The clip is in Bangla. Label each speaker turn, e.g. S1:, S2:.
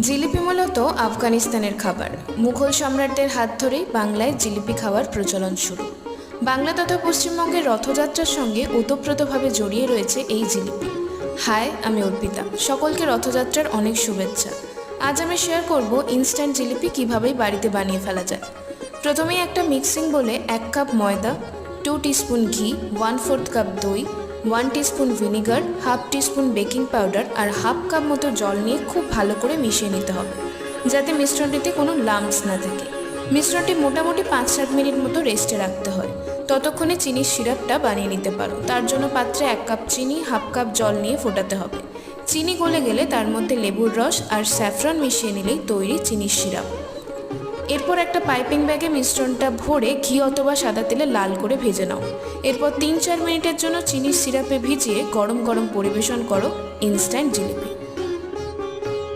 S1: জিলিপি মূলত আফগানিস্তানের খাবার। মুঘল সম্রাটদের হাত ধরেই বাংলায় জিলিপি খাওয়ার প্রচলন শুরু। বাংলা তথা পশ্চিমবঙ্গের রথযাত্রার সঙ্গে ওতপ্রোতভাবে জড়িয়ে রয়েছে এই জিলিপি। হাই, আমি অর্পিতা। সকলকে রথযাত্রার অনেক শুভেচ্ছা। আজ আমি শেয়ার করব ইনস্ট্যান্ট জিলিপি কীভাবেই বাড়িতে বানিয়ে ফেলা যায়। প্রথমেই একটা মিক্সিং বলে 1 কাপ ময়দা, 2 টিস্পুন ঘি, 1/4 কাপ দই, 1 teaspoon vinegar, 1/2 teaspoon baking powder আর 1/2 কাপ মতো জল নিয়ে খুব ভালো করে মিশিয়ে নিতে হবে, যাতে মিশ্রণটিতে কোনো লাম্পস না থাকে। মিশ্রণটি মোটামুটি 5-7 মিনিট মতো রেস্টে রাখতে হয়। ততক্ষণে চিনির সিরাপটা বানিয়ে নিতে পারো। তার জন্য পাত্রে 1 কাপ চিনি, 1/2 কাপ জল নিয়ে ফোটাতে হবে। চিনি গলে গেলে তার মধ্যে লেবুর রস আর স্যাফরন মিশিয়ে নিলেই তৈরি চিনির সিরাপ। এরপর একটা পাইপিং ব্যাগে মিশ্রণটা ভরে ঘি অথবা সাদা তেলে লাল করে ভেজে নাও। এরপর 3-4 মিনিটের জন্য চিনির সিরাপে ভিজিয়ে গরম গরম পরিবেশন করো ইনস্ট্যান্ট জিলিপি।